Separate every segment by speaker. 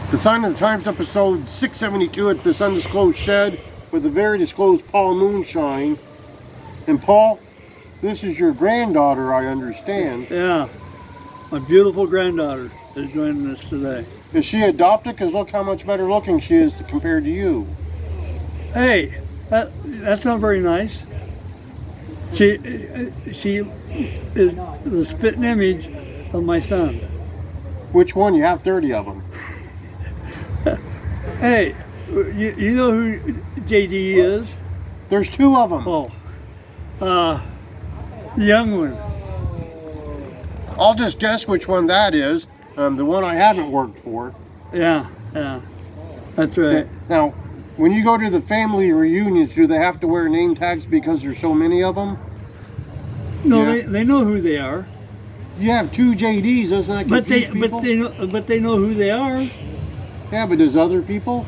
Speaker 1: The Sign of the Times, episode 672 at this undisclosed shed with a very disclosed Pa Moonshine. And Paul, this is your granddaughter, I understand.
Speaker 2: Yeah, my beautiful granddaughter is joining us today.
Speaker 1: Is she adopted? Because look how much better looking she is compared to you.
Speaker 2: Hey, that's not very nice. She is the spitting image of my son.
Speaker 1: Which one? You have 30 of them.
Speaker 2: Hey, you know who JD is?
Speaker 1: There's 2 of them.
Speaker 2: Oh, the young one.
Speaker 1: I'll just guess which one that is. The one I haven't worked for.
Speaker 2: Yeah, that's right.
Speaker 1: Now, when you go to the family reunions, do they have to wear name tags because there's so many of them?
Speaker 2: No,
Speaker 1: Yeah.
Speaker 2: they know who they are.
Speaker 1: You have 2 JDs, doesn't that confuse people?
Speaker 2: But they know who they are.
Speaker 1: Yeah, but does other people?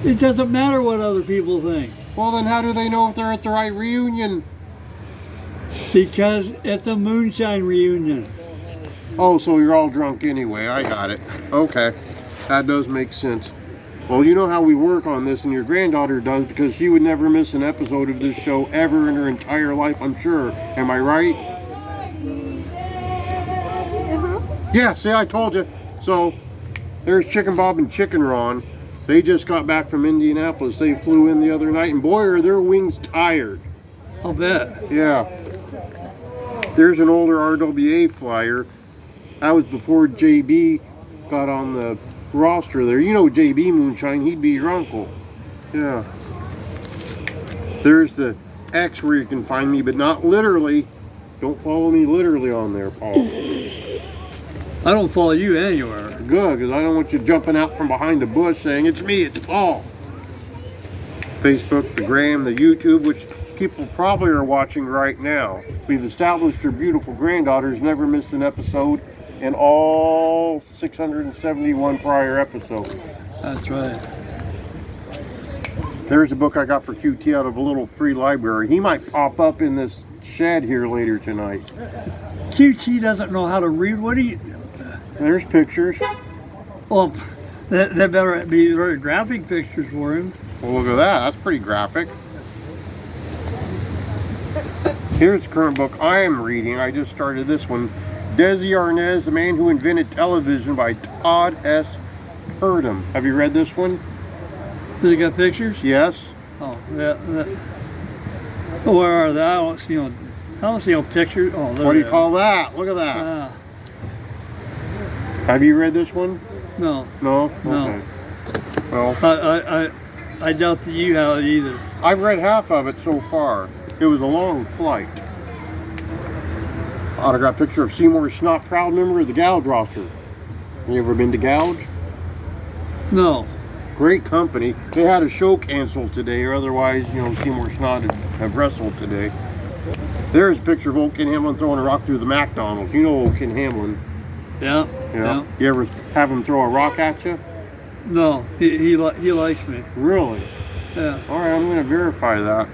Speaker 2: It doesn't matter what other people think.
Speaker 1: Well, then how do they know if they're at the right reunion?
Speaker 2: Because it's a Moonshine reunion.
Speaker 1: Oh, so you're all drunk anyway. I got it. Okay. That does make sense. Well, you know how we work on this, and your granddaughter does, because she would never miss an episode of this show ever in her entire life, I'm sure. Am I right? Yeah, see, I told you. So, there's Chicken Bob and Chicken Ron. They just got back from Indianapolis. They flew in the other night, and boy, are their wings tired.
Speaker 2: I'll bet.
Speaker 1: Yeah. There's an older RWA flyer. That was before JB got on the roster there. You know JD Moonshine, he'd be your uncle. Yeah. There's the X where you can find me, but not literally. Don't follow me literally on there, Paul.
Speaker 2: I don't follow you anywhere.
Speaker 1: Good, because I don't want you jumping out from behind a bush saying, it's me, it's Paul. Facebook, the Gram, the YouTube, which people probably are watching right now. We've established your beautiful granddaughter's never missed an episode in all 671 prior episodes.
Speaker 2: That's right.
Speaker 1: There's a book I got for QT out of a little free library. He might pop up in this shed here later tonight.
Speaker 2: QT doesn't know how to read. What do you...
Speaker 1: There's pictures.
Speaker 2: Well, that better be very graphic pictures for him.
Speaker 1: Well, look at that. That's pretty graphic. Here's the current book I am reading. I just started this one. Desi Arnaz, The Man Who Invented Television by Todd S. Purdom. Have you read this one?
Speaker 2: Does it got pictures?
Speaker 1: Yes.
Speaker 2: Oh, yeah. Where are they? I don't see no pictures. Oh,
Speaker 1: What do you call that? Look at that. Have you read this one?
Speaker 2: No.
Speaker 1: No?
Speaker 2: No.
Speaker 1: Okay. Well,
Speaker 2: I doubt that you have it either.
Speaker 1: I've read half of it so far. It was a long flight. Autograph picture of Seymour Snot, proud member of the Gouge roster. You ever been to Gouge?
Speaker 2: No.
Speaker 1: Great company. They had a show canceled today, or otherwise, you know, Seymour Snot would have wrestled today. There's a picture of Old Ken Hamlin throwing a rock through the McDonald's. You know Old Ken Hamlin.
Speaker 2: Yeah.
Speaker 1: You ever have him throw a rock at you?
Speaker 2: No. He likes me.
Speaker 1: Really?
Speaker 2: Yeah.
Speaker 1: All right, I'm going to verify that.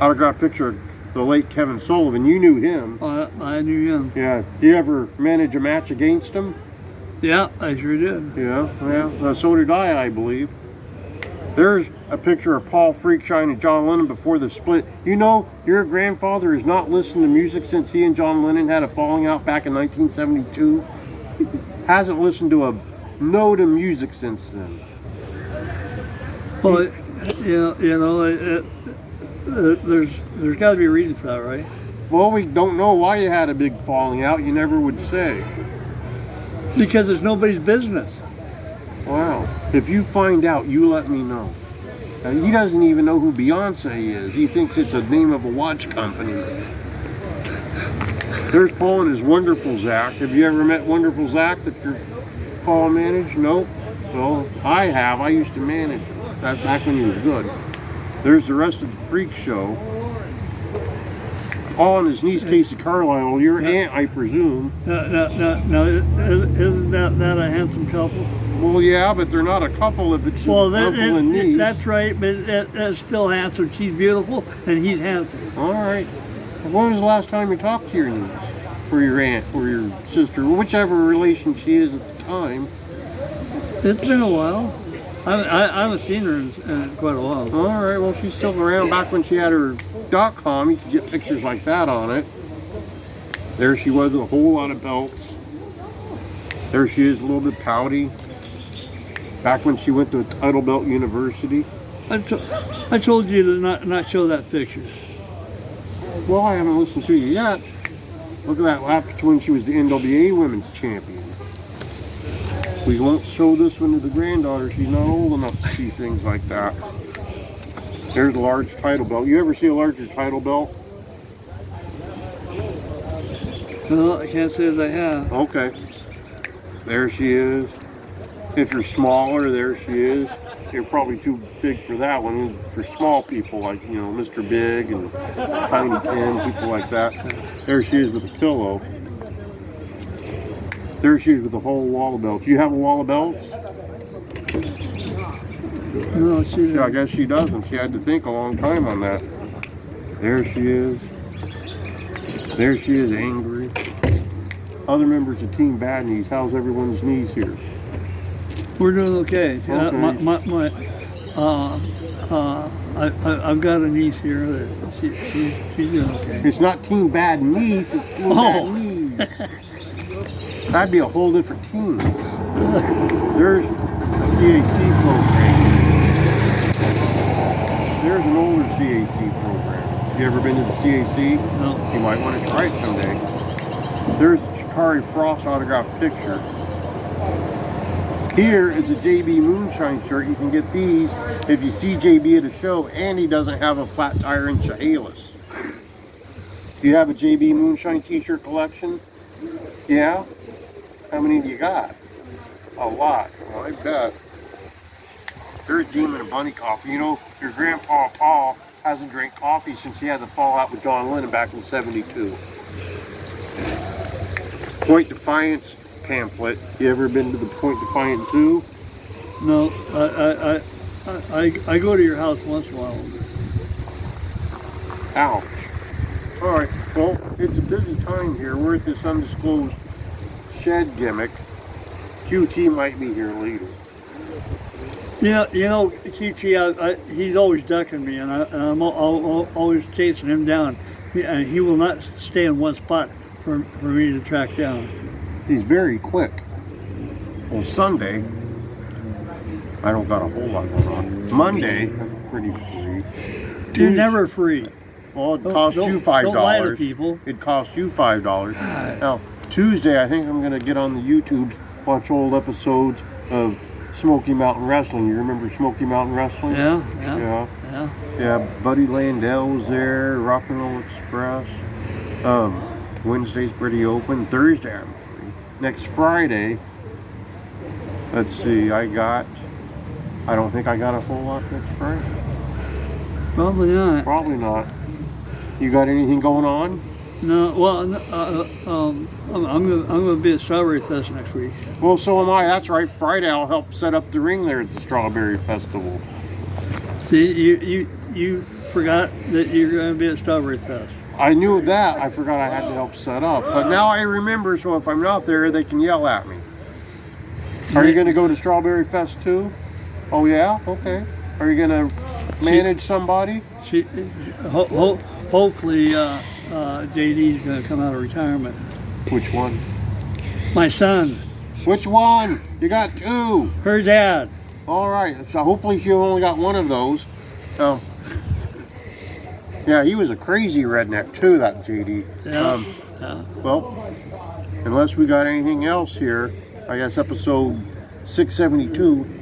Speaker 1: Autograph picture of the late Kevin Sullivan. You knew him.
Speaker 2: Oh, I knew him.
Speaker 1: Yeah. You ever manage a match against him?
Speaker 2: Yeah, I sure did.
Speaker 1: Yeah. So did I believe. There's a picture of Paul Freakshine and John Lennon before the split. You know, your grandfather has not listened to music since he and John Lennon had a falling out back in 1972. Hasn't listened to a note of music since then.
Speaker 2: Well, there's got to be a reason for that, right?
Speaker 1: Well, we don't know why you had a big falling out. You never would say.
Speaker 2: Because it's nobody's business.
Speaker 1: Wow. If you find out, you let me know. He doesn't even know who Beyonce is. He thinks it's a name of a watch company. There's Paul and his Wonderful Zach. Have you ever met Wonderful Zach that your Paul managed? Nope. Well, I have. I used to manage him. That's back when he was good. There's the rest of the Freak Show. Paul and his niece Casey Carlisle, your aunt, I presume.
Speaker 2: No, isn't that a handsome couple?
Speaker 1: Well, yeah, but they're not a couple if it's uncle and niece.
Speaker 2: That's right, but that's still handsome. She's beautiful, and he's handsome.
Speaker 1: All right. When was the last time you talked to your niece? Or your aunt, or your sister, whichever relation she is at the time?
Speaker 2: It's been a while. I haven't seen her in quite a while.
Speaker 1: All right, well, she's still around. Back when she had her .com, you could get pictures like that on it. There she was with a whole lot of belts. There she is, a little bit pouty. Back when she went to Title Belt University.
Speaker 2: I told you to not show that picture.
Speaker 1: Well, I haven't listened to you yet. Look at that lap when she was the NWA Women's Champion. We won't show this one to the granddaughter. She's not old enough to see things like that. There's a large title belt. You ever see a larger title belt?
Speaker 2: No, I can't say that I have.
Speaker 1: Okay. There she is. If you're smaller, there she is. You're probably too big for that one. For small people like, you know, Mr. Big and Tiny Tim, people like that. There she is with a pillow. There she is with a whole wall of belts. You have a wall of belts?
Speaker 2: No, she didn't.
Speaker 1: I guess she doesn't. She had to think a long time on that. There she is. There she is, angry. Other members of Team Bad Knees. How's everyone's knees here?
Speaker 2: We're doing okay. I've got a niece here that she's doing okay.
Speaker 1: It's not Team Bad Knees, it's Team Bad Knees. That'd be a whole different team. There's a CAC program. There's an older CAC program. You ever been to the CAC?
Speaker 2: No.
Speaker 1: You might want to try it someday. There's a Shikari Frost autographed picture. Here is a JD Moonshine shirt. You can get these if you see JB at a show and he doesn't have a flat tire in Chehalis. Do you have a JB Moonshine t-shirt collection? Yeah? How many do you got? A lot. Well, I bet. There's Demon and Bunny coffee. You know, your grandpa Paul hasn't drank coffee since he had the fallout with John Lennon back in '72. Point Defiance pamphlet. You ever been to the Point Defiance Zoo?
Speaker 2: No, I go to your house once in a while.
Speaker 1: Ouch. All right, well, it's a busy time here. We're at this undisclosed shed gimmick. QT might be here later.
Speaker 2: Yeah, you know, QT, he's always ducking me, and I'm always chasing him down. And he will not stay in one spot for me to track down.
Speaker 1: He's very quick. Well, Sunday, I don't got a whole lot going on. Monday, I'm pretty free.
Speaker 2: You're never free.
Speaker 1: Well, it costs you $5.
Speaker 2: Don't lie to people.
Speaker 1: It costs you $5. Now, Tuesday, I think I'm going to get on the YouTube, watch old episodes of Smoky Mountain Wrestling. You remember Smoky Mountain Wrestling? Yeah. Buddy Landell was there. Rock and Roll Express. Wednesday's pretty open. Thursday, I'm free. Next Friday, let's see, I don't think I got a whole lot next Friday.
Speaker 2: Probably not.
Speaker 1: Probably not. You got anything going on?
Speaker 2: No. Well, I'm gonna be at Strawberry Fest next week.
Speaker 1: Well, so am I. That's right. Friday, I'll help set up the ring there at the Strawberry Festival.
Speaker 2: See, you forgot that you're going to be at Strawberry Fest.
Speaker 1: I knew that. I forgot I had to help set up. But now I remember, so if I'm not there, they can yell at me. Are you going to go to Strawberry Fest too? Oh, yeah? Okay. Are you going to manage somebody?
Speaker 2: Hopefully, JD's going to come out of retirement.
Speaker 1: Which one?
Speaker 2: My son.
Speaker 1: Which one? You got two.
Speaker 2: Her dad.
Speaker 1: All right. So hopefully you only got one of those. Yeah, he was a crazy redneck too, that JD.
Speaker 2: Yeah.
Speaker 1: Well, unless we got anything else here, I guess episode 672